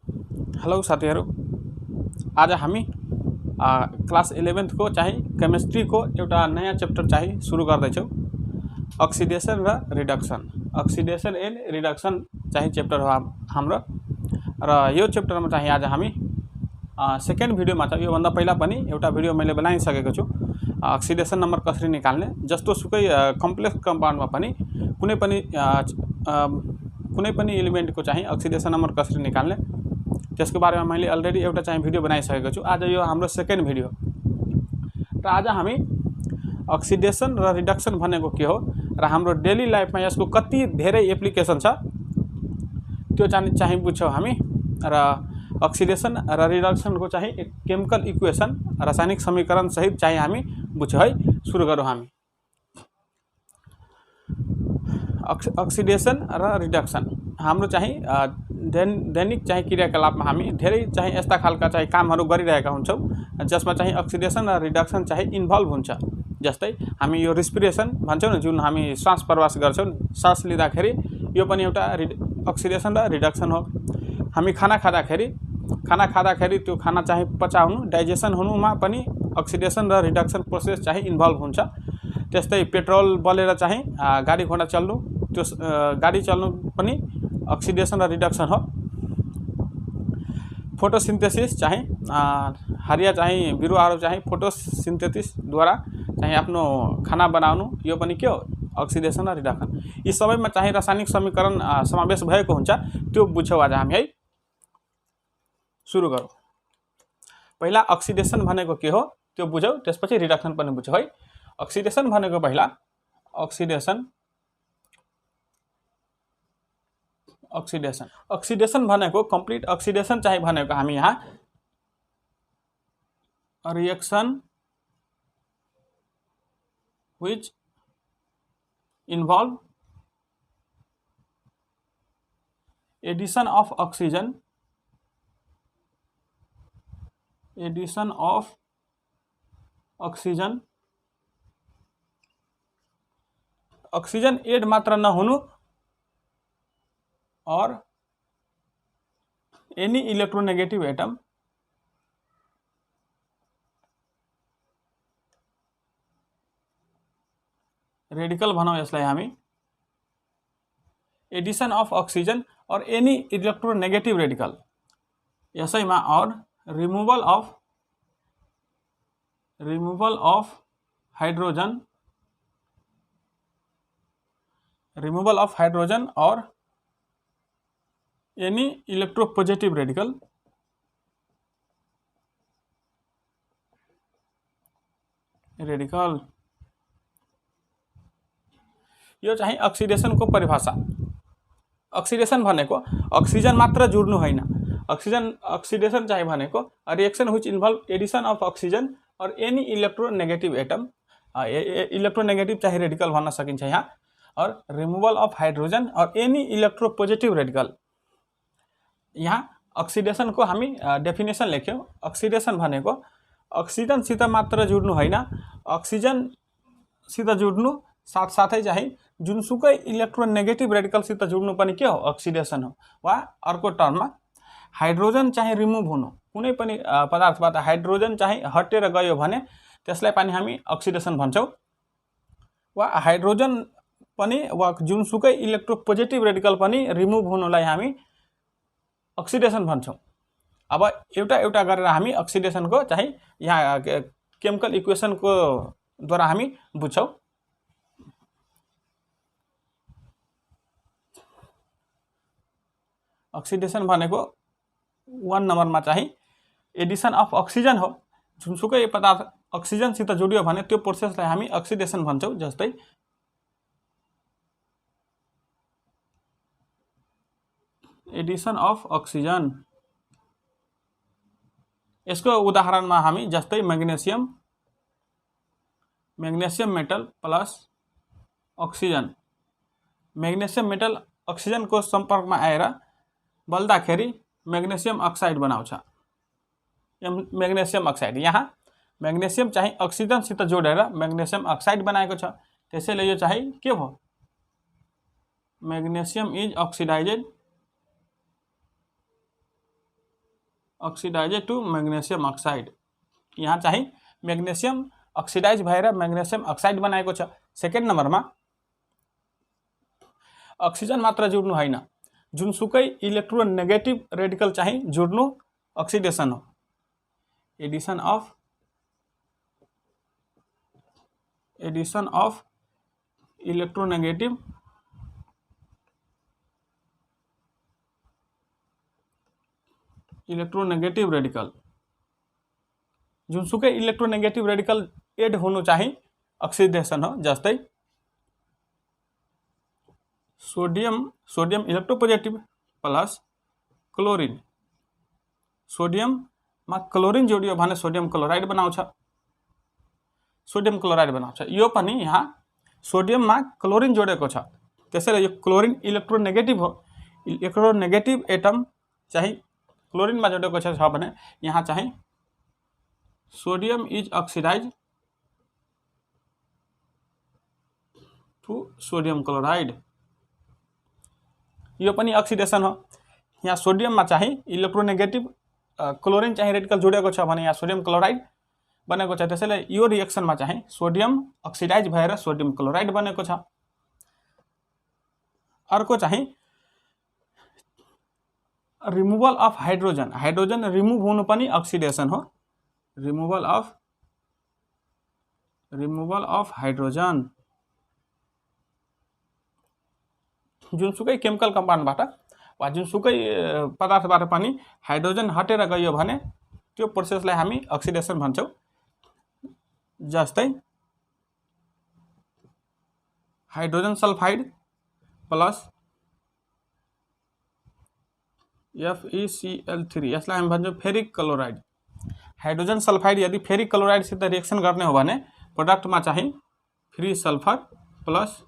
Hello साथीहरू, आज हामी क्लास 11th को चाहिँ केमिस्ट्री को एउटा नयाँ चैप्टर चाहिँ सुरु गर्दैछौँ। अक्सिडेसन र रिडक्सन, अक्सिडेसन एन्ड रिडक्सन चाहिँ चैप्टर हो हाम्रो। र यो चैप्टरमा चाहिँ आज हामी सेकेन्ड भिडियोमा छ। योभन्दा पहिला पनि एउटा भिडियो मैले बनाइसकेको छु, अक्सिडेसन नम्बर कसरी निकाल्ने। जस्तो सुकै कम्प्लेक्स कम्पाउन्डमा पनि कुनै पनि एलिमेन्टको चाहिँ अक्सिडेसन नम्बर कसरी निकाल्ने त्यसको बारेमा मैले अलरेडी एउटा चाहिँ भिडियो बनाइसकेको छु। आज यो हाम्रो सेकेन्ड भिडियो र आज हामी अक्सिडेसन र रिडक्सन भनेको के हो र हाम्रो डेली लाइफमा यसको कति धेरै एप्लिकेसन छ त्यो चाहिँ बुझ्छौँ हामी। र अक्सिडेसन र रिडक्सनको चाहिँ केमिकल इक्वेसन, रासायनिक समीकरण सहित चाहिँ हामी बुझ्छौँ है। सुरु गरौँ हामी। अक्सिडेसन र रिडक्सन हाम्रो चाहिँ दैनिक चाहिँ क्रियाकलापमा हामी धेरै चाहिँ यस्ता खालका चाहिँ कामहरू गरिरहेका हुन्छौँ जसमा चाहिँ अक्सिडेसन र रिडक्सन चाहिँ इन्भल्भ हुन्छ। जस्तै हामी यो रेस्पिरेसन भन्छौँ न, जुन हामी श्वास प्रवास गर्छौँ, सास लिँदाखेरि यो पनि एउटा अक्सिडेसन र रिडक्सन हो। हामी खाना खाँदाखेरि त्यो खाना चाहिँ पचाउनु, डाइजेसन हुनुमा पनि अक्सिडेसन र रिडक्सन प्रोसेस चाहिँ इन्भल्भ हुन्छ। त्यस्तै पेट्रोल बलेर चाहिँ गाडी घोडा चल्नु, त्यो गाडी चल्नु पनि अक्सिडेसन र रिडक्सन हो। फोटोसिन्थेसिस चाहिँ हरिया चाहिँ बिरुवाहरू चाहिँ फोटोसिन्थेसिसद्वारा चाहिँ आफ्नो खाना बनाउनु, यो पनि के हो? अक्सिडेसन र रिडक्सन। यी सबैमा चाहिँ रासायनिक समीकरण समावेश भएको हुन्छ, त्यो बुझ्छौँ आज हामी है। सुरु गरौँ। पहिला अक्सिडेसन भनेको के हो त्यो बुझौँ, त्यसपछि रिडक्सन पनि बुझौँ है। अक्सिडेसन भनेको पहिला अक्सिडेसन भनेको कम्प्लिट अक्सिडेसन चाहिँ भनेको हामी यहाँ reaction which involve addition of oxygen oxygen add मात्र नहुनु और एनी इलेक्ट्रोनेगेटिभ एटम रेडिकल भनौँ यसलाई हामी, Edison of oxygen or any electronegative radical यसैमा, और रिमूवल अफ हाइड्रोजन और एनी इलेक्ट्रोपोजिटिभ रेडिकल यो चाहिँ अक्सिडेसनको परिभाषा। अक्सिडेसन भनेको अक्सिजन मात्र जुड्नु होइन। अक्सिडेसन चाहिँ भनेको reaction which involve Edison of oxygen or any electronegative atom, electronegative चाहिँ रेडिकल भन्न सकिन्छ यहाँ, और रिमूवल अफ हाइड्रोजन और एनी इलेक्ट्रोपोजिटिभ रेडिकल। यहाँ अक्सिडेसनको हामी डेफिनेसन लेख्यौँ। अक्सिडेसन भनेको अक्सिजनसित मात्र जुड्नु होइन, अक्सिजनसित जुड्नु साथसाथै चाहिँ जुनसुकै इलेक्ट्रोनेगेटिभ रेडिकलसित जुड्नु पनि के हो? अक्सिडेसन हो। वा अर्को टर्ममा हाइड्रोजन चाहिँ रिमुभ हुनु, कुनै पनि पदार्थबाट हाइड्रोजन चाहिँ हटेर गयो भने त्यसलाई पनि हामी अक्सिडेसन भन्छौँ। वा हाइड्रोजन पनि वा जुनसुकै इलेक्ट्रोपोजिटिभ रेडिकल पनि रिमुभ हुनुलाई हामी अक्सिडेसन भन्छौँ। अब एउटा एउटा गरेर हामी अक्सिडेसनको चाहिँ यहाँ केमिकल इक्वेसनको द्वारा हामी बुझ्छौँ। अक्सिडेसन भनेको 1 नम्बरमा चाहिँ एडिसन अफ अक्सिजन हो। जुनसुकै पदार्थ अक्सिजनसित जोडियो भने त्यो प्रोसेसलाई हामी अक्सिडेसन भन्छौँ। जस्तै एडिसन अफ अक्सिजन, यसको उदाहरणमा हामी जस्तै magnesium metal plus oxygen, magnesium metal अक्सिजनको सम्पर्कमा आएर बल्दाखेरि मैग्नेशियम अक्साइड बनाउँछ। मैग्नेशियम अक्साइड, यहाँ मैग्नेशियम चाहिँ अक्सिजनसित जोडेर मैग्नेशियम अक्साइड बनाएको छ। त्यसैले यो चाहिँ के भयो? Magnesium is oxidised oxidise to magnesium oxide. यहाँ चाहिँ मैग्नेशियम ऑक्सीडाइज भएर मैग्नेशियम ऑक्साइड बनाएको छ। सेकेन्ड नम्बरमा ऑक्सीजन मात्र जुड्नु होइन, जुनसुकै इलेक्ट्रोनेगेटिभ रेडिकल चाहिँ जुड्नु ऑक्सीडेशन हो। एडिशन अफ इलेक्ट्रोनेगेटिभ रेडिकल, जुनसुकै इलेक्ट्रोनेगेटिभ रेडिकल एड हुनु चाहिँ ऑक्सीडेशन हो। जस्तै सोडियम इलेक्ट्रोपोजिटिभ प्लस क्लोरिन, सोडियममा क्लोरिन जोडियो भने सोडियम क्लोराइड बनाउँछ। यो पनि यहाँ सोडियममा क्लोरिन जोडेको छ, त्यसैले यो क्लोरिन इलेक्ट्रोनेगेटिभ हो। इलेक्ट्रोनेगेटिभ एटम चाहिँ क्लोरिनमा जोडेको छ भने यहाँ चाहिँ sodium is oxidise to sodium chloride, यो पनि ऑक्सीडेशन हो। यहाँ सोडियममा चाहिँ इलेक्ट्रोनेगेटिभ क्लोरिन चाहिँ रेडिकल जोडेको छ भने यहाँ सोडियम क्लोराइड बनेको छ, त्यसैले यो रिएक्सनमा चाहिँ सोडियम ऑक्सीडाइज भएर सोडियम क्लोराइड बनेको छ। अर्को चाहिँ removal of hydrogen, hydrogen remove हुनु पनि ऑक्सीडेशन हो। रिमुभल अफ हाइड्रोजन, जुनसुकै केमिकल कम्पाउन्डबाट वा जुनसुकै पदार्थबाट पनि हाइड्रोजन हटेर गयो भने त्यो प्रोसेसलाई हामी ऑक्सीडेशन भन्छौँ। जस्तै हाइड्रोजन सल्फाइड प्लस FeCl3, यसलाई हामी भन्छौँ फेरिक क्लोराइड। हाइड्रोजन सल्फाइड यदि फेरिक क्लोराइडसित रिएक्सन गर्ने हो भने प्रोडक्टमा चाहिँ फ्री सल्फर प्लस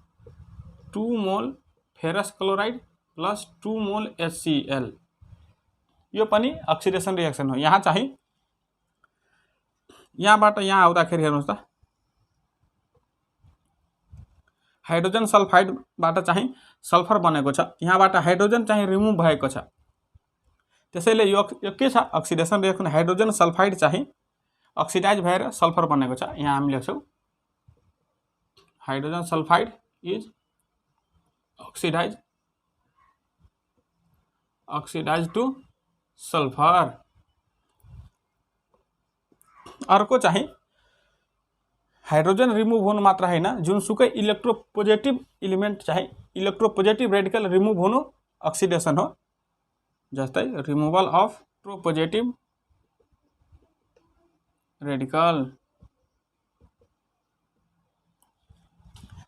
2 मोल फेरस क्लोराइड प्लस 2 मोल HCl, यो पनि ऑक्सीडेशन रिएक्सन हो। यहाँ चाहिँ यहाँबाट यहाँ आउँदाखेरि हेर्नुहोस् त, हाइड्रोजन सल्फाइडबाट चाहिँ सल्फर बनेको छ, यहाँबाट हाइड्रोजन चाहिँ रिमुभ भएको छ, त्यसैले यो के छ ऑक्सीडेशन रिएक्सन। हाइड्रोजन सल्फाइड चाहिँ ऑक्सीडाइज भएर सल्फर बनेको छ। यहाँ हामी लेख्छौँ hydrogen sulphide is oxidise to sulphur. अर्को चाहिँ हाइड्रोजन रिमुभ हुनु मात्र होइन, जुनसुकै इलेक्ट्रोपोजिटिभ इलिमेन्ट चाहिँ इलेक्ट्रोपोजिटिभ रेडिकल रिमुभ हुनु ऑक्सीडेशन हो। जस्तै रिमुभल अफ इलेक्ट्रोपोजिटिभ रेडिकल,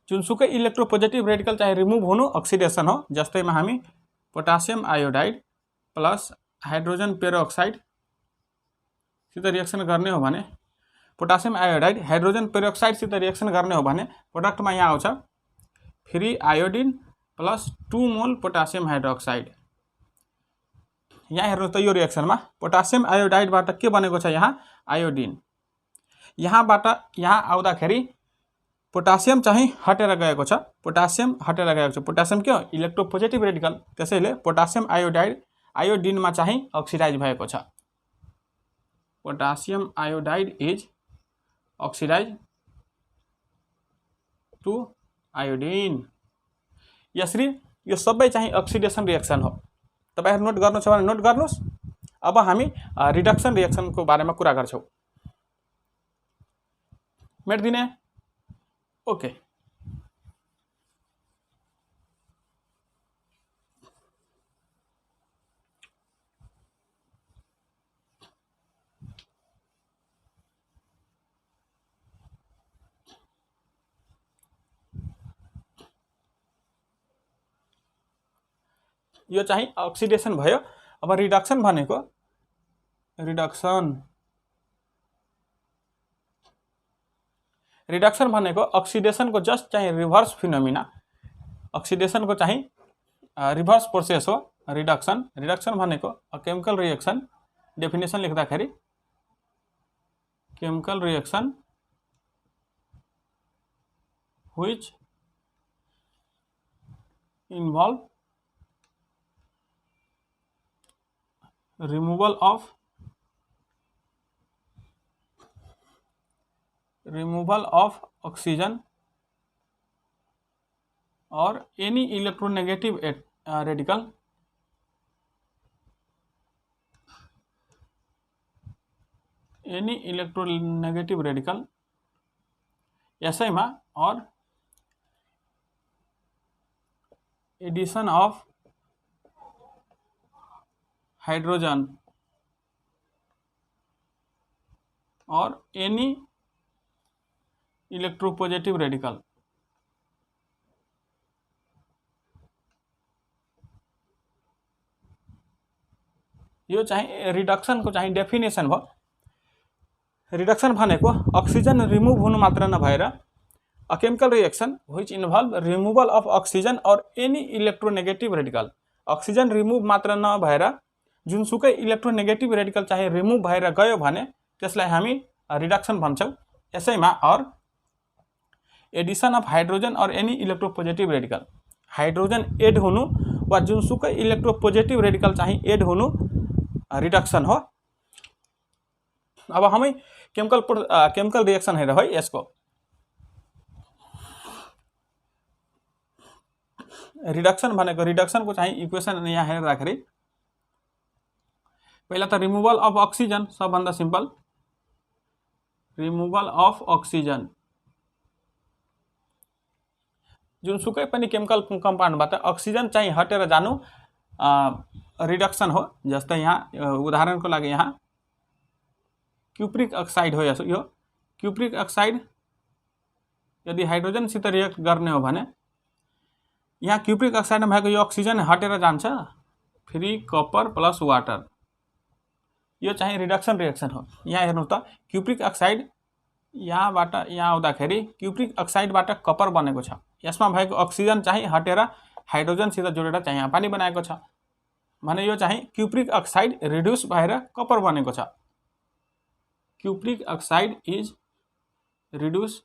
जुनसुकै इलेक्ट्रोपोजिटिभ रेडिकल चाहिँ रिमुभ हुनु ऑक्सीडेशन हो। जस्तैमा हामी potassium iodide plus hydrogen peroxide सित रिएक्सन गर्ने हो भने, पोटासियम आयोडाइड हाइड्रोजन पेरोक्साइड सित रिएक्सन गर्ने हो भने प्रोडक्टमा यहाँ आउँछ फ्री आयोडिन प्लस 2 मोल पोटासियम हाइड्रोक्साइड। यहाँ हेर्नुहोस् त, यो रिएक्सनमा पोटासियम आयोडाइडबाट के बनेको छ, यहाँ आयोडिन। यहाँबाट यहाँ आउँदाखेरि पोटासियम चाहिँ हटेर गएको छ, पोटासियम के हो इलेक्ट्रोपोजिटिभ रेडिकल, त्यसैले पोटासियम आयोडिनमा चाहिँ ऑक्सीडाइज भएको छ। Potassium iodide is oxidise to iodine. यसरी यो सबै चाहिँ ऑक्सीडेशन रिएक्सन हो। तपाईहरु नोट गर्नु छ भने नोट गर्नुस्। अब हामी रिडक्सन रिएक्सनको बारेमा कुरा गर्छौं। मेट्दिने ओके। यो चाहिँ ऑक्सीडेशन भयो। अब रिडक्सन भनेको रिडक्सन भनेको ऑक्सीडेशन को जस्ट चाहिँ रिभर्स फिनोमिना, ऑक्सीडेशन को चाहिँ रिभर्स प्रोसेस हो रिडक्सन। रिडक्सन भनेको केमिकल रिएक्सन, डेफिनेसन लेख्दाखेरि chemical reaction which involve removal of removal of oxygen or any electronegative radical यसैमा और एडिशन ऑफ हाइड्रोजन और एनी इलेक्ट्रोपोजिटिव रेडिकल यो चाहिँ रिडक्सन को चाहिँ डेफिनेसन भयो। रिडक्सन भनेको अक्सिजन रिमूव हुनु मात्र नभएर a chemical reaction which involve removal of oxygen or any electronegative radical. Oxygen remove मात्र नभएर जुनसुकै इलेक्ट्रोनेगेटिभ रेडिकल चाहिँ रिमूव भएर गयो भने त्यसलाई हामी रिडक्सन भन्छौँ। यसैमा और एडिसन अफ हाइड्रोजन और any electropositive radical, hydrogen add हुनु वा जुनसुकै इलेक्ट्रोपोजिटिभ रेडिकल चाहिँ एड हुनु रिडक्सन हो। अब हामी केमिकल रिएक्सन हेरौँ है। यसको रिडक्सन भनेको रिडक्सनको चाहिँ इक्वेसन यहाँ हेर्दाखेरि पहिला त रिमूवल अफ अक्सिजन, सबभन्दा सिम्पल रिमूवल अफ अक्सिजन जुनसुकै पनि केमिकल कम्पाउन्डबाट अक्सिजन चाहिँ हटेर जानु रिडक्सन हो। जस्तै यहाँ उदाहरणको लागि यहाँ क्युप्रिक अक्साइड हो। यो क्युप्रिक अक्साइड यदि हाइड्रोजनसित रिएक्ट गर्ने हो भने यहाँ क्युप्रिक अक्साइडमा भएको यो अक्सिजन हटेर जान्छ, फ्री कपर प्लस वाटर, यो चाहिँ रिडक्सन रिएक्सन हो। यहाँ हेर्नु त क्युप्रिक अक्साइड यहाँबाट यहाँ आउँदाखेरि क्युप्रिक अक्साइडबाट कपर बनेको छ। यसमा भएको अक्सिजन चाहिँ हटेर हाइड्रोजनसित जोडेर चाहिँ यहाँ पानी बनाएको छ भने यो चाहिँ क्युप्रिक अक्साइड रिड्युस भएर कपर बनेको छ। Cupric oxide is reduce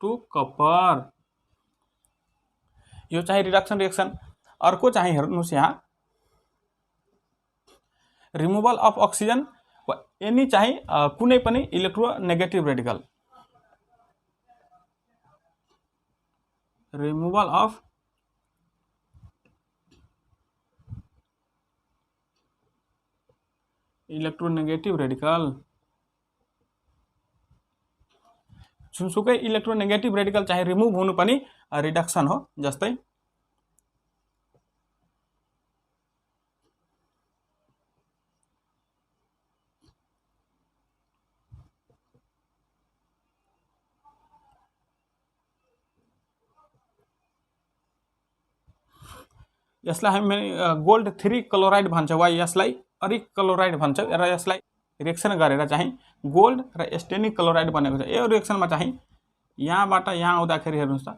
to copper, यो चाहिँ रिडक्सन रिएक्सन। अर्को चाहिँ हेर्नुस् यहाँ रिमूवल अफ अक्सिजन वा एनी चाहिँ कुनै पनि electronegative radical, removal of electronegative radical, जुनसुकै इलेक्ट्रोनेगेटिभ रेडिकल चाहिँ रिमूव हुनु पनि रिडक्सन हो। जस्तै यसलाई हामी गोल्ड 3 क्लोराइड भन्छौँ वा यसलाई अरिक क्लोराइड भन्छौँ र यसलाई रिएक्सन गरेर चाहिँ गोल्ड र स्टेनिक क्लोराइड बनेको छ। यो रिएक्सनमा चाहिँ यहाँबाट यहाँ आउँदाखेरि हेर्नुहोस् त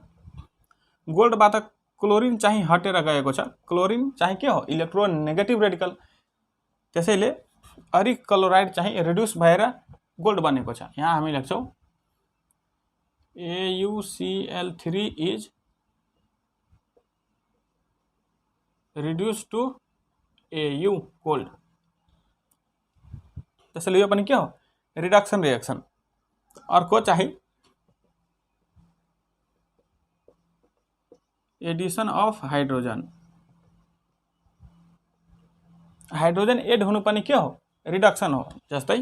गोल्डबाट क्लोरिन चाहिँ हटेर गएको छ। क्लोरिन चाहिँ के हो? Electronegative radical. त्यसैले अरिक क्लोराइड चाहिँ रिड्युस भएर गोल्ड बनेको छ। यहाँ हामी लेख्छौँ AuCl3 is reduce to Au gold. त्यसैले यो पनि के हो? Reduction reaction. अर्को चाहिँ addition of hydrogen, hydrogen add हुनु पनि के हो? रिडक्सन हो। जस्तै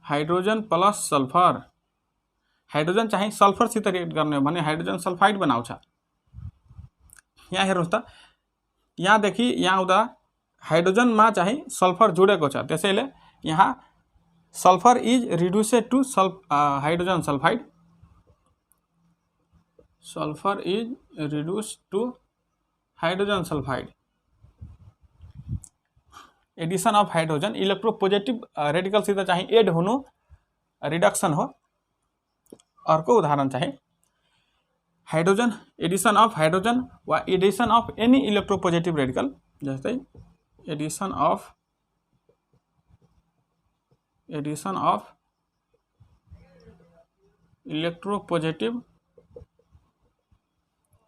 हाइड्रोजन प्लस सल्फर, हाइड्रोजन चाहिँ सल्फरसित रिएक्ट गर्ने हो भने हाइड्रोजन सल्फाइड बनाउँछ। यहाँ हेर्नुहोस् त यहाँदेखि यहाँ आउँदा हाइड्रोजनमा चाहिँ सल्फर जोडेको छ। त्यसैले यहाँ sulphur is reduced to hydrogen sulphide, sulphur is reduce to hydrogen sulphide. Addition of hydrogen electropositive रेडिकलसित चाहिँ एड हुनु रिडक्सन हो। अर्को उदाहरण चाहिँ हाइड्रोजन एडिसन अफ हाइड्रोजन वा addition of any electropositive radical. जस्तै एडिसन अफ इलेक्ट्रोपोजिटिभ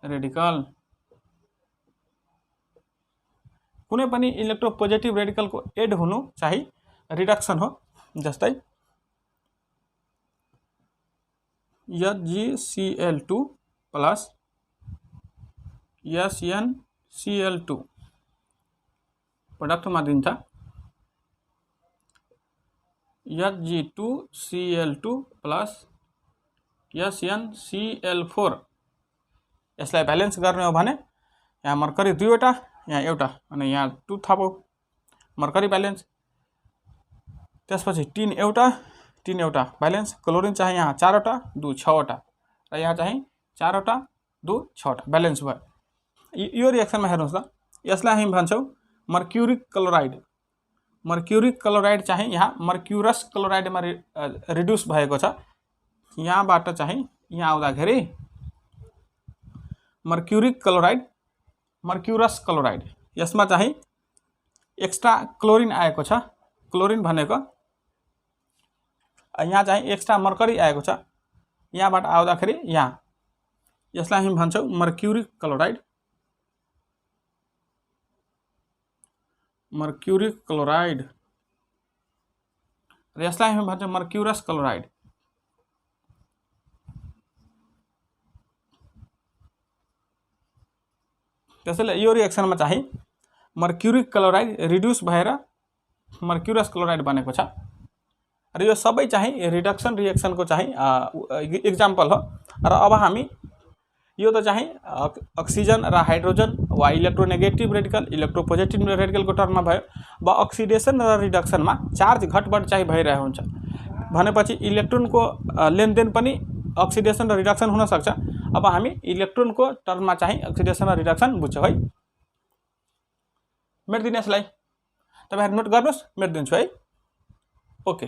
रेडिकल, कुनै पनि इलेक्ट्रोपोजिटिभ रेडिकलको एड हुनु चाहिँ रिडक्सन हो। जस्तै HgCl2 प्लस SnCl2 प्रोडक्टमा दिन्छ Hg2Cl2 प्लस SnCl4। यसलाई ब्यालेन्स गर्ने हो भने यहाँ मर्करी 2 वटा, यहाँ एउटा, अनि यहाँ 2 थपौ मर्करी ब्यालेन्स। त्यसपछि टिन एउटा ब्यालेन्स। क्लोरिन चाहिँ यहाँ 4 वटा 2 6 वटा र यहाँ चाहिँ 4 वटा 2 6 वटा ब्यालेन्स भयो। यो रिएक्सनमा हेर्नुस् त, यसलाई हामी भन्छौँ मर्क्युरिक क्लोराइड। मर्क्युरिक क्लोराइड चाहिँ यहाँ मर्क्युरस क्लोराइडमा रिड्युस भएको छ। यहाँबाट चाहिँ यहाँ आउँदाखेरि मर्क्युरिक क्लोराइड मर्क्युरस क्लोराइड, यसमा चाहिँ एक्स्ट्रा क्लोरिन आएको छ। क्लोरिन भनेको यहाँ चाहिँ एक्स्ट्रा मर्करी आएको छ। यहाँबाट आउँदाखेरि यहाँ, यसलाई हामी भन्छौँ मर्क्युरिक क्लोराइड। मर्क्युरिक क्लोराइड र यसलाई हामी भन्छौँ मर्क्युरस क्लोराइड। त्यसैले यो रिएक्सनमा चाहिँ मर्क्युरिक क्लोराइड रिड्युस भएर मर्क्युरस क्लोराइड बनेको छ। र यो सबै चाहिँ रिडक्सन रिएक्सनको चाहिँ इक्जाम्पल हो। र अब हामी यो त चाहिँ अक्सिजन र हाइड्रोजन वा इलेक्ट्रोनेगेटिभ रेडिकल इलेक्ट्रोपोजिटिभ रेडिकलको टर्ममा भयो। अब अक्सिडेसन र रिडक्सनमा चार्ज घटबढ चाहिँ भइरहेको हुन्छ भनेपछि इलेक्ट्रोनको लेनदेन पनि अक्सिडेसन र रिडक्सन हुन सक्छ। अब हामी इलेक्ट्रोनको टर्ममा चाहिँ अक्सिडेसन र रिडक्सन बुझ्छौँ है। मेट्दिनु यसलाई, तपाईहरु नोट गर्नुस्, मेट्दिन्छु है। ओके,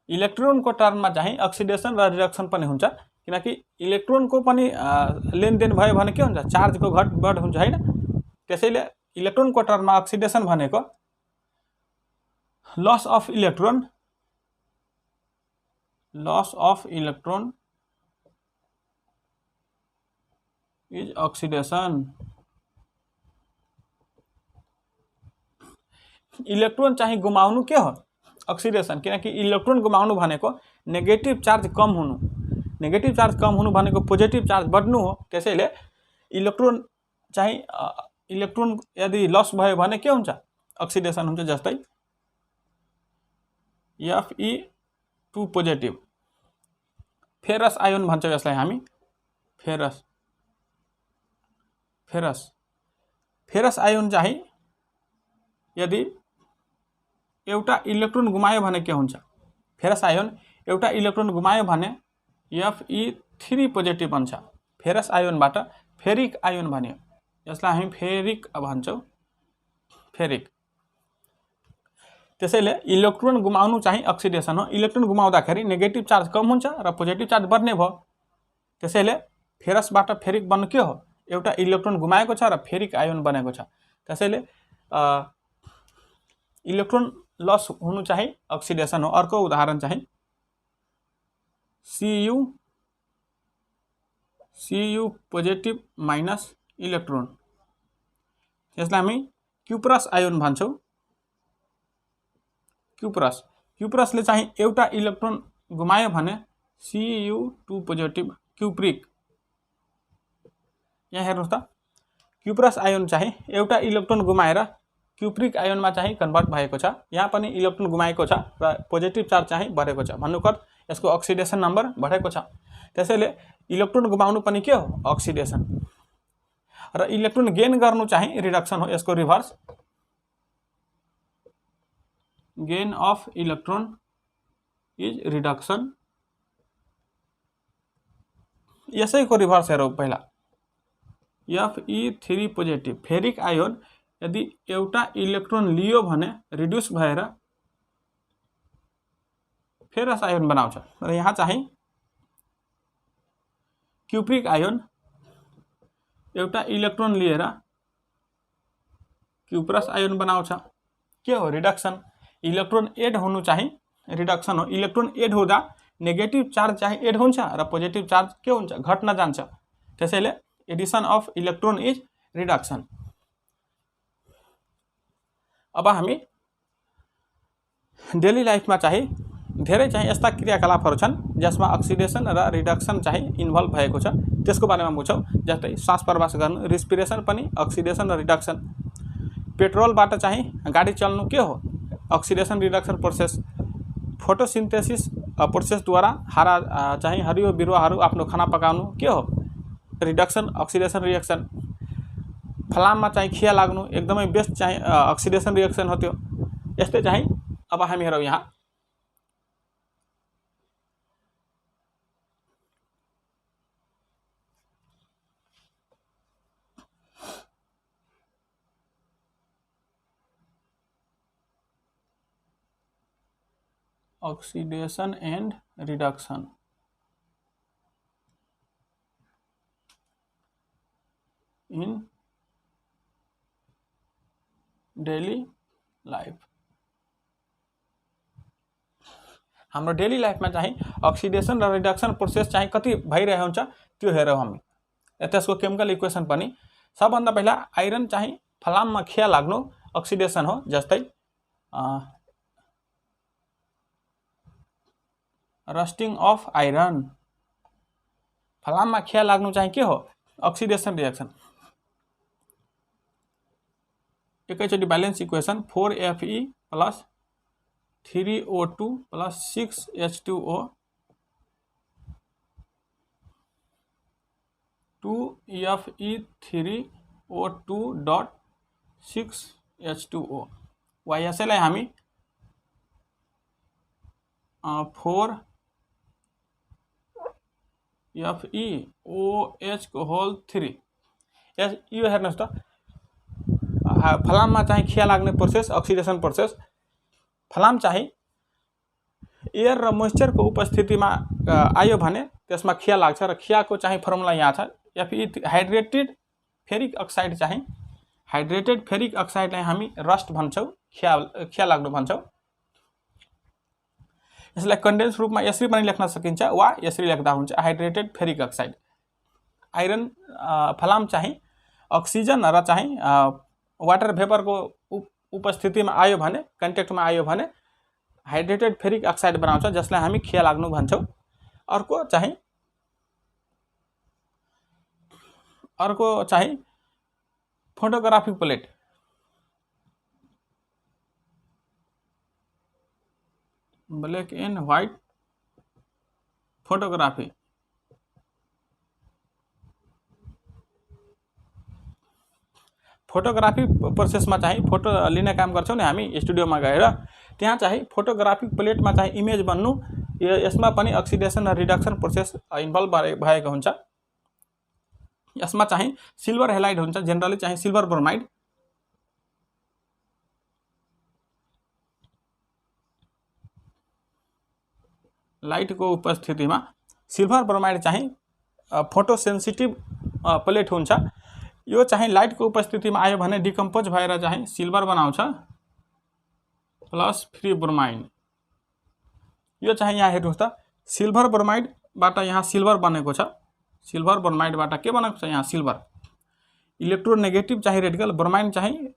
इलेक्ट्रोनको टर्ममा चाहिँ अक्सिडेसन र रिडक्सन पनि हुन्छ, किनकि इलेक्ट्रोनको पनि लेनदेन भयो भने के हुन्छ, चार्जको घटबढ हुन्छ हैन। त्यसैले इलेक्ट्रोनको टर्ममा अक्सिडेसन भनेको loss of electron is oxidation. Electron चाहिँ गुमाउनु के हो, अक्सिडेसन। किनकि इलेक्ट्रोन गुमाउनु भनेको नेगेटिभ चार्ज कम हुनु, नेगेटिभ चार्ज कम हुनु भनेको पोजिटिभ चार्ज बढ्नु हो। त्यसैले इलेक्ट्रोन चाहिँ इलेक्ट्रोन यदि लस भयो भने के हुन्छ, अक्सिडेसन हुन्छ। जस्तै Fe2 पोजिटिभ, फेरस आयोन भन्छौँ यसलाई हामी, फेरस आयोन चाहिँ यदि एउटा इलेक्ट्रोन गुमायो भने के हुन्छ, फेरस आयोन एउटा इलेक्ट्रोन गुमायो भने Fe3 पोजिटिभ बन्छ। फेरस आयोनबाट फेरिक आयोन भन्यो, यसलाई हामी फेरिक भन्छौँ, फेरिक। त्यसैले इलेक्ट्रोन गुमाउनु चाहिँ अक्सिडेसन हो। इलेक्ट्रोन गुमाउँदाखेरि नेगेटिभ चार्ज कम हुन्छ र पोजिटिभ चार्ज बढ्ने भयो। त्यसैले फेरसबाट फेरिक बन्नु के हो, एउटा इलेक्ट्रोन गुमाएको छ र फेरिक आयोन बनेको छ। त्यसैले इलेक्ट्रोन लस हुनु चाहिँ अक्सिडेसन हो। अर्को उदाहरण चाहिँ Cu पोजिटिभ माइनस इलेक्ट्रोन, यसलाई हामी क्युप्रस आयोन भन्छौँ। क्युप्रसले चाहिँ एउटा इलेक्ट्रोन गुमायो भने Cu2 पोजिटिभ क्युप्रिक। यहाँ हेर्नुस् त, क्युप्रस आयोन चाहिँ एउटा इलेक्ट्रोन गुमाएर क्युप्रिक आयोनमा चाहिँ कन्भर्ट भएको छ। यहाँ पनि इलेक्ट्रोन गुमाएको छ र पोजिटिभ चार्ज चाहिँ बढेको छ, भन्नुको यसको अक्सिडेसन नम्बर बढेको छ। त्यसैले इलेक्ट्रोन गुमाउनु पनि के हो, अक्सिडेसन। र इलेक्ट्रोन गेन गर्नु चाहिँ रिडक्सन हो, यसको reverse. Gain of electron is reduction. यसैको रिभर्स हेरौँ पहिला। Fe3 पोजिटिभ फेरिक आयोन यदि एउटा इलेक्ट्रोन लियो भने रिड्युस भएर फेरस आयोन बनाउँछ। र यहाँ चाहिँ क्युप्रिक आयोन एउटा इलेक्ट्रोन लिएर क्युप्रस आयोन बनाउँछ। के हो? रिडक्सन। इलेक्ट्रोन एड हुनु चाहिँ रिडक्सन हो। इलेक्ट्रोन एड हुँदा नेगेटिभ चार्ज चाहिँ एड हुन्छ र पोजिटिभ चार्ज के हुन्छ? घट्न जान्छ। त्यसैले Edison of electron is reduction. अब हामी डेली लाइफमा चाहिँ धेरै चाहिँ यस्ता क्रियाकलापहरू छन् जसमा अक्सिडेसन र रिडक्सन चाहिँ इन्भल्भ भएको छ। त्यसको बारेमा बुझौँ। जस्तै श्वास प्रवास गर्नु, रिस्पिरेसन पनि अक्सिडेसन र रिडक्सन। पेट्रोलबाट चाहिँ गाडी चल्नु के हो? Oxidation reduction process. फोटोसिन्थेसिस प्रोसेसद्वारा चाहिँ हरियो बिरुवाहरू आफ्नो खाना पकाउनु के हो? Reduction oxidation reaction. फलाममा चाहिँ खिया लाग्नु एकदमै बेस्ट चाहिँ अक्सिडेसन रिएक्सन हो त्यो। यस्तै चाहिँ अब हामी हेरौँ यहाँ oxidation and reduction in daily life। हाम्रो डेली लाइफमा चाहिँ अक्सिडेसन र रिडक्सन प्रोसेस चाहिँ कति भइरहेको हुन्छ त्यो हेरौँ हामी। त्यसको केमिकल इक्वेसन पनि सबभन्दा पहिला आइरन चाहिँ फलाममा खिया लाग्नु अक्सिडेसन हो। जस्तै रस्टिङ अफ आइरन, फलाममा खिया लाग्नु चाहिँ के हो? Oxidation reaction. एकैचोटि balance equation 4Fe plus 3O2 plus 6H2O 2Fe3O2 dot 6H2O वा यसैलाई हामी 4FeOH को होल 3 यो हेर्नुहोस् त। फलाममा चाहिँ खिया लाग्ने प्रोसेस अक्सिडेसन प्रोसेस। फलाम चाहिँ एयर र मोइस्चरको उपस्थितिमा आयो भने त्यसमा खिया लाग्छ र खियाको चाहिँ फर्मुला यहाँ छ। हाइड्रेटेड फेरिक अक्साइड चाहिँ हाइड्रेटेड फेरिक अक्साइडलाई हामी रस्ट भन्छौँ, खिया लाग्नु भन्छौँ। यसलाई कन्डेन्स रूपमा यसरी पनि लेख्न सकिन्छ वा यसरी लेख्दा हुन्छ हाइड्रेटेड फेरिक अक्साइड। आइरन फलाम चाहिँ अक्सिजन र चाहिँ वाटर भेपरको उपस्थितिमा आयो भने, कन्ट्याक्टमा आयो भने हाइड्रेटेड फेरिक अक्साइड बनाउँछ जसलाई हामी खिया लाग्नु भन्छौँ। अर्को चाहिँ photographic plate. Black and white photography. Photography प्रोसेसमा चाहिँ फोटो लिने काम गर्छौँ नि हामी स्टुडियोमा गएर, त्यहाँ चाहिँ फोटोग्राफिक प्लेटमा चाहिँ इमेज बन्नु, यसमा पनि अक्सिडेसन र रिडक्सन प्रोसेस इन्भल्भ भएको हुन्छ। यसमा चाहिँ सिल्भर हेलाइड हुन्छ, जेनरली चाहिँ सिल्भर ब्रोमाइड। लाइटको उपस्थितिमा सिल्भर ब्रोमाइड चाहिँ फोटोसेन्सिटिभ प्लेट हुन्छ। यो चाहिँ लाइटको उपस्थितिमा आयो भने डिकम्पोज भएर चाहिँ सिल्भर बनाउँछ प्लस फ्री ब्रोमाइड। यो चाहिँ यहाँ हेर्नुहोस् त, सिल्भर ब्रोमाइडबाट यहाँ सिल्भर बनेको छ। सिल्भर ब्रोमाइडबाट के बनेको छ? यहाँ सिल्भर। इलेक्ट्रोनेगेटिभ चाहिँ रेडिकल ब्रोमाइड चाहिँ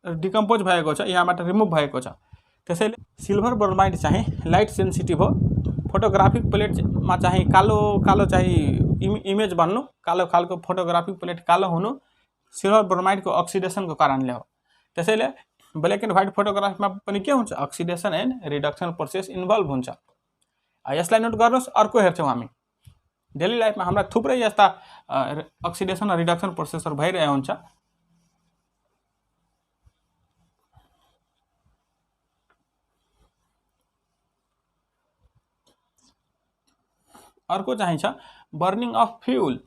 डिकम्पोज भएको छ, यहाँबाट रिमुभ भएको छ। त्यसैले सिल्भर ब्रोमाइड चाहिँ लाइट सेन्सिटिभ हो। फोटोग्राफिक प्लेटमा चाहिँ कालो चाहिँ इमेज बन्नु, कालो खालको फोटोग्राफिक प्लेट कालो हुनु सिल्भर ब्रोमाइडको अक्सिडेसनको कारणले हो। त्यसैले ब्ल्याक एन्ड व्हाइट फोटोग्राफीमा पनि के हुन्छ? Oxidation and reduction process involve हुन्छ। यसलाई नोट गर्नुहोस्। अर्को हेर्छौँ हामी डेली लाइफमा हाम्रा थुप्रै यस्ता अक्सिडेसन र रिडक्सन प्रोसेसहरू भइरहेको हुन्छ। अर्को चाहिन्छ burning of fuel.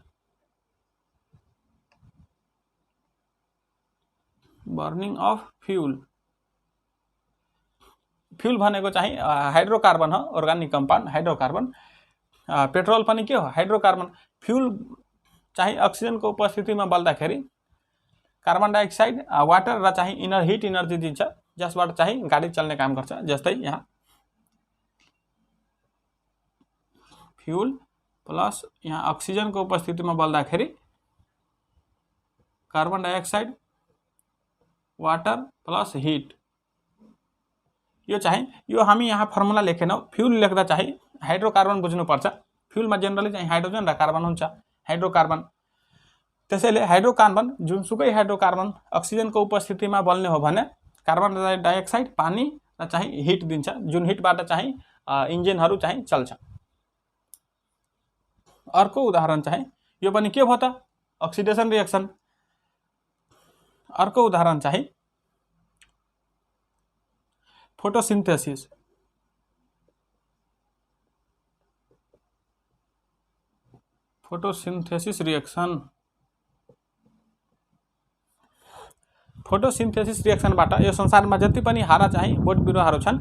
Burning of fuel, fuel भनेको चाहिँ हाइड्रोकार्बन हो, अर्ग्यानिक कम्पाउन्ड हाइड्रोकार्बन। पेट्रोल पनि के हो, हाइड्रोकार्बन। फ्युल चाहिँ अक्सिजनको उपस्थितिमा बल्दाखेरि कार्बन डाइअक्साइड, वाटर र चाहिँ हिट इनर्जी दिन्छ, जसबाट चाहिँ गाडी चल्ने काम गर्छ। जस्तै यहाँ फ्युल प्लस यहाँ अक्सिजनको उपस्थितिमा बल्दाखेरि carbon dioxide, water plus heat, यो हामी यहाँ फर्मुला लेखेनौँ। फ्युल लेख्दा चाहिँ हाइड्रोकार्बन बुझ्नुपर्छ। फ्युलमा जेनरली चाहिँ हाइड्रोजन र कार्बन हुन्छ, हाइड्रोकार्बन। त्यसैले हाइड्रोकार्बन, जुनसुकै हाइड्रोकार्बन अक्सिजनको उपस्थितिमा बल्ने हो भने कार्बन डाइअक्साइड, पानी र चाहिँ हिट दिन्छ, जुन हिटबाट चाहिँ इन्जिनहरू चाहिँ चल्छ। अर्को उदाहरण चाहिँ यो पनि के भयो त, अक्सिडेसन रिएक्सन। अर्को उदाहरण चाहिँ फोटोसिन्थेसिस। Photosynthesis reaction. फोटोसिन्थेसिस रिएक्सनबाट यो संसारमा जति पनि हारा चाहिँ बोट बिरुवाहरू छन्,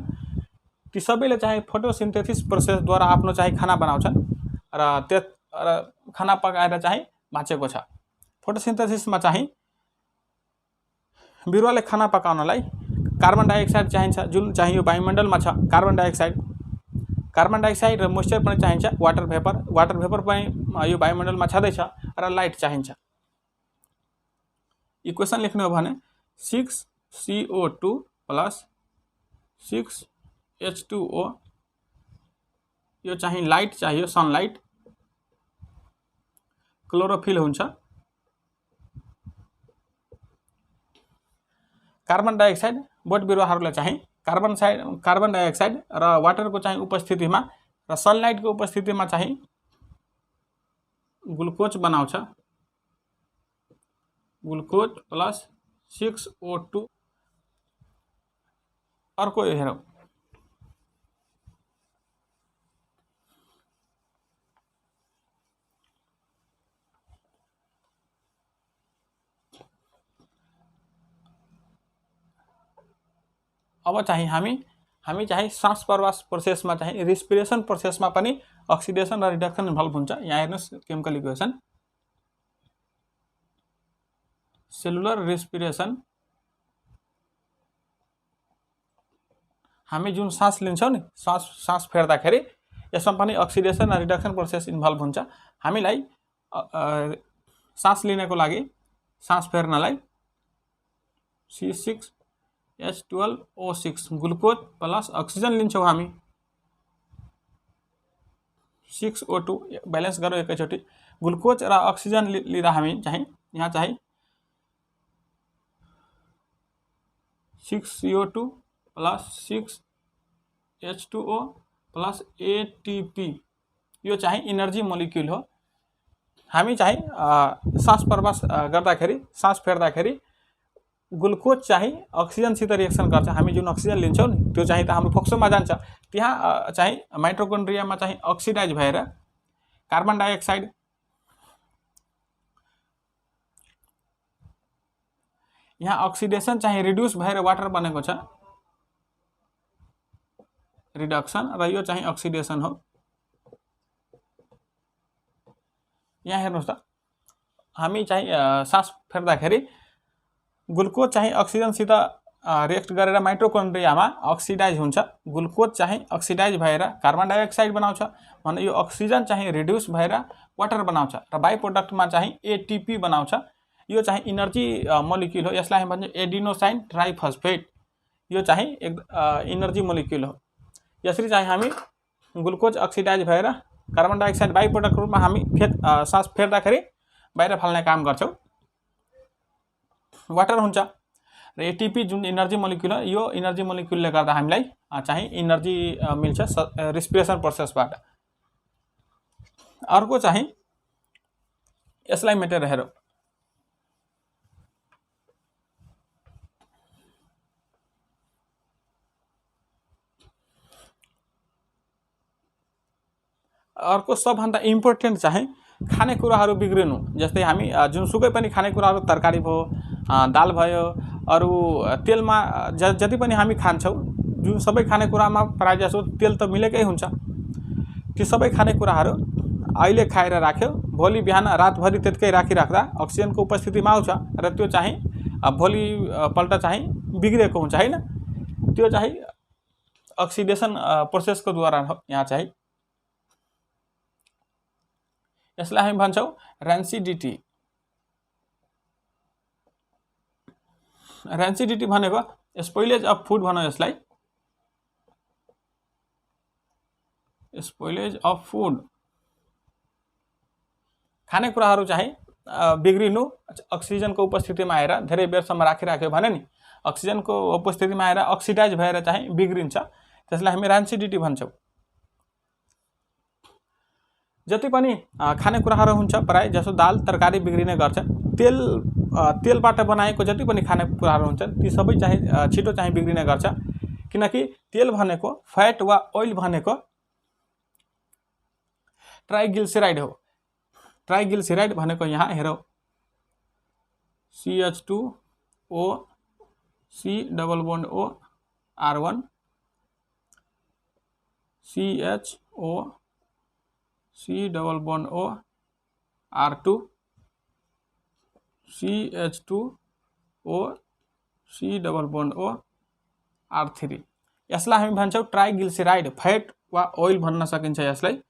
ती सबैले चाहिँ फोटोसिन्थेसिस प्रोसेसद्वारा आफ्नो चाहिँ खाना बनाउँछन् र खाना पकाएर चाहिँ बाँचेको छ। फोटोसिन्थेसिसमा चाहिँ बिरुवाले खाना पकाउनलाई कार्बन डाइअक्साइड चाहिन्छ, जुन चाहिँ यो वायुमण्डलमा छ। कार्बन डाइअक्साइड र मोइस्चर पनि चाहिन्छ, वाटर भेपर पनि यो वायुमण्डलमा छँदैछ, र लाइट चाहिन्छ। इक्वेसन लेख्नु हो भने 6CO2 प्लस 6H2O, यो चाहिँ लाइट चाहियो, सनलाइट। क्लोरोफिल हुन्छ। कार्बन डाइअक्साइड बोट बिरुवाहरूलाई चाहिँ कार्बन डाइअक्साइड र वाटरको चाहिँ उपस्थितिमा र सनलाइटको उपस्थितिमा चाहिँ ग्लुकोज बनाउँछ। Glucose plus 6O2। अर्को हेरौँ, अब चाहिँ हामी चाहिँ सास प्रवास प्रोसेसमा चाहिँ रेस्पिरेसन प्रोसेसमा पनि अक्सिडेसन र रिडक्सन इन्भल्भ हुन्छ। यहाँ हेर्नुहोस् केमिकल इक्वेसन, सेलुलर रेस्पिरेसन। हामी जुन सास लिन्छौँ नि, सास फेर्दाखेरि यसमा पनि अक्सिडेसन र रिडक्सन प्रोसेस इन्भल्भ हुन्छ। हामीलाई सास लिनको लागि, सास फेर्नलाई C6H12O6 ग्लुकोज प्लस अक्सिजन लिन्छौँ हामी। 6O2 ब्यालेन्स गरौँ एकैचोटि। ग्लुकोज र अक्सिजन लिँदा हामी चाहिँ यहाँ चाहिँ 6CO2 plus 6H2O plus ATP, यो चाहिँ इनर्जी मोलिक्युल हो। हामी चाहिँ सास प्रवास गर्दाखेरि, सास फेर्दाखेरि ग्लुकोज चाहिँ अक्सिजनसित रिएक्सन गर्छ। हामी जुन अक्सिजन लिन्छौँ नि, त्यो चाहिँ त हाम्रो फोक्सोमा जान्छ। त्यहाँ चाहिँ माइटोकोन्ड्रियामा चाहिँ अक्सिडाइज भएर कार्बन डाइअक्साइड, यहाँ अक्सिडेसन चाहिँ रिड्युस भएर वाटर बनेको छ, रिडक्सन, र यो चाहिँ अक्सिडेसन हो। यहाँ हेर्नुहोस् त, हामी चाहिँ सास फेर्दाखेरि ग्लुकोज चाहिँ अक्सिजनसित रिएक्ट गरेर माइटोकोन्ड्रियामा अक्सिडाइज हुन्छ। ग्लुकोज चाहिँ अक्सिडाइज भएर कार्बन डाइअक्साइड बनाउँछ भने यो अक्सिजन चाहिँ रिड्युस भएर वाटर बनाउँछ, र बाई प्रोडक्टमा चाहिँ ATP बनाउँछ। यो चाहिँ इनर्जी मोलिक्युल हो। यसलाई हामी भन्छौँ एडिनोसाइन ट्राइफस्फेट। यो चाहिँ एक इनर्जी मोलिक्युल हो। यसरी चाहिँ हामी ग्लुकोज अक्सिडाइज भएर कार्बन डाइअक्साइड बाई प्रोडक्ट रूपमा हामी सास फेर्दाखेरि बाहिर फाल्ने काम गर्छौँ, वाटर हुन्छ। र ATP जुन इनर्जी मोलिक्युल हो, यो इनर्जी मोलिक्युलले गर्दा हामीलाई चाहिँ इनर्जी मिल्छ रेस्पिरेसन प्रोसेसबाट। अर्को चाहिँ यसलाई मेटेर हेरौँ, अर्को सबभन्दा इम्पोर्टेन्ट चाहिँ खानेकुराहरू बिग्रिनु। जस्तै हामी जुनसुकै पनि खानेकुराहरू, तरकारी भयो, दाल भयो, अरू तेलमा जति पनि हामी खान्छौँ, जुन सबै खानेकुरामा प्रायःजसो तेल त मिलेकै हुन्छ। ती सबै खानेकुराहरू अहिले खाएर राख्यो, भोलि बिहान रातभरि त्यतिकै राखिराख्दा अक्सिजनको उपस्थितिमा आउँछ र त्यो चाहिँ भोलिपल्ट चाहिँ बिग्रेको हुन्छ हैन। त्यो चाहिँ अक्सिडेसन प्रोसेसको द्वारा हो। यहाँ चाहिँ यसलाई हामी भन्छौँ ऱ्यान्सिडिटी। ऱ्यान्सिडिटी भनेको स्पोइलेज अफ फुड भनौँ यसलाई, स्पोइलेज अफ फुड। खानेकुराहरू चाहिँ बिग्रिनु, अक्सिजनको उपस्थितिमा आएर धेरै बेरसम्म राखिराख्यो भने नि अक्सिजनको उपस्थितिमा आएर अक्सिडाइज भएर चाहिँ बिग्रिन्छ, त्यसलाई हामी ऱ्यान्सिडिटी भन्छौँ। जति पनि खानेकुराहरू हुन्छ प्राय जसो दाल तरकारी बिग्रिने गर्छ। तेलबाट बनाएको जति पनि खानेकुराहरू हुन्छ ती सबै चाहिँ छिटो चाहिँ बिग्रिने गर्छ, किनकि तेल भनेको फ्याट वा ओइल भनेको ट्राइग्लिसराइड हो। ट्राइग्लिसराइड भनेको यहाँ हेरौँ, CH2O C double bond O R1 CHO C double bond O R2 CH2O C double bond O R3। यसलाई हामी भन्छौँ ट्राइग्लिसराइड, फ्याट वा ओइल भन्न सकिन्छ यसलाई,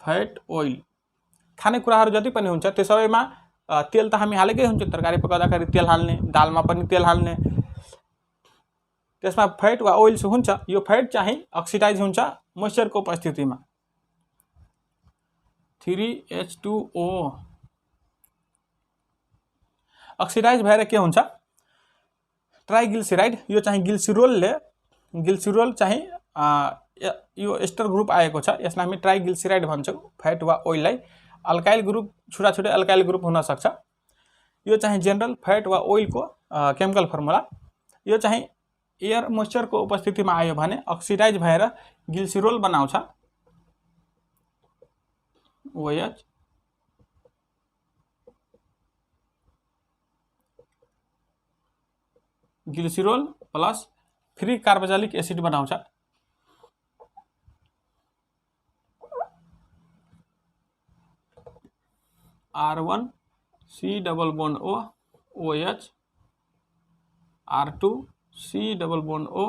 फ्याट ओइल। खानेकुराहरू जति पनि हुन्छ त्यो सबैमा तेल त हामी हालेकै हुन्छ, तरकारी पकाउँदाखेरि तेल हाल्ने, दालमा पनि तेल हाल्ने, त्यसमा फ्याट वा ओइल हुन्छ। यो फ्याट चाहिँ अक्सिडाइज हुन्छ मोइस्चरको उपस्थितिमा, 3H2O अक्सिडाइज भएर के हुन्छ, ट्राइग्लिसराइड। यो चाहिँ ग्लिसरोल चाहिँ यो एस्टर ग्रुप आएको छ, यसलाई हामी ट्राइग्लिसराइड भन्छौँ। फ्याट वा ओइललाई अल्काइल ग्रुप, छुट्टा अल्काइल ग्रुप हुन सक्छ। यो चाहिँ जेनरल फ्याट वा ओइलको केमिकल फर्मुला। यो चाहिँ एयर मोइस्चरको उपस्थितिमा आयो भने अक्सिडाइज भएर ग्लिसरोल बनाउँछ, OH। Glycerol plus free carboxylic acid बनाउँछ, R1 C double bond O OH, R2 C double bond O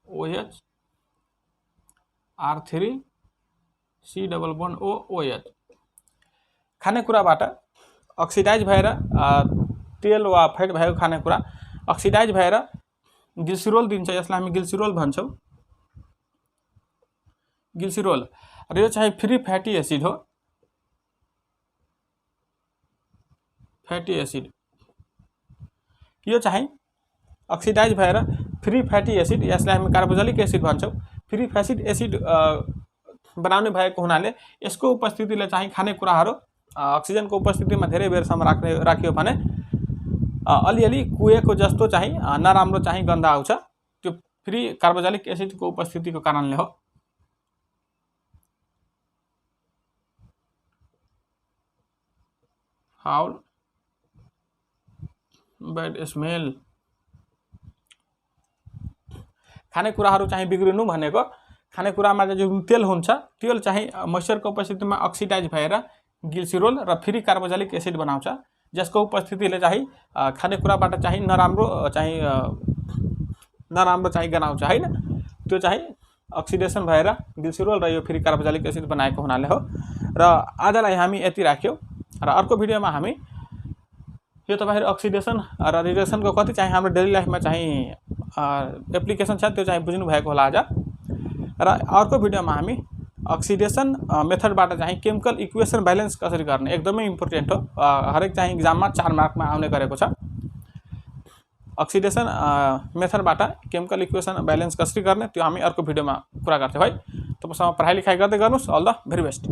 OH, R3 C double bond O OH। खानेकुराबाट अक्सिडाइज भएर तेल वा फ्याट भएको खानेकुरा अक्सिडाइज भएर ग्लिसरोल दिन्छ, यसलाई हामी ग्लिसरोल भन्छौँ, ग्लिसरोल। र यो चाहिँ फ्री फ्याटी एसिड हो, फ्याटी एसिड। यो चाहिँ अक्सिडाइज भएर फ्री फ्याटी एसिड, यसलाई हामी कार्बोक्सिलिक एसिड भन्छौँ। फ्री फ्याटी एसिड बनाउने भएको हुनाले यसको उपस्थितिले चाहिँ खानेकुराहरू अक्सिजनको उपस्थितिमा धेरै बेरसम्म राख्यो भने अलिअलि कुहेको जस्तो चाहिँ नराम्रो चाहिँ गन्ध आउँछ, त्यो फ्री कार्बोक्सिलिक एसिडको उपस्थितिको कारणले हो। Foul, bad smell. खानेकुराहरू चाहिँ बिग्रिनु भनेको खानेकुरामा जुन तेल हुन्छ तेल चाहिँ मोइस्चरको उपस्थितिमा अक्सिडाइज भएर ग्लिसरोल र फ्री कार्बोक्सिलिक एसिड बनाउँछ, जसको उपस्थितिले चाहिँ खानेकुराबाट चाहिँ नराम्रो चाहिँ गनाउँछ हैन। त्यो चाहिँ अक्सिडेसन भएर ग्लिसरोल र यो फ्री कार्बोक्सिलिक एसिड बनाएको हुनाले हो। र आजलाई हामी यति राख्यौँ र अर्को भिडियोमा हामी यो तपाईहरु अक्सिडेसन र रिडक्सनको कति चाहिँ हाम्रो डेली लाइफमा चाहिँ एप्लिकेसन छ त्यो चाहिँ बुझ्नु भएको होला आज। र अर्को भिडियोमा हामी अक्सिडेसन मेथडबाट चाहिँ केमिकल इक्वेसन ब्यालेन्स कसरी गर्ने एकदमै इम्पोर्टेन्ट हो, हरेक चाहिँ एक्जाममा 4 मार्कमा आउने गरेको छ। अक्सिडेसन मेथडबाट केमिकल इक्वेसन ब्यालेन्स कसरी गर्ने त्यो हामी अर्को भिडियोमा कुरा गर्छौं है। तपाईसँग पढाइ लेखाइ गर्दै गर्नुस्। All the very best.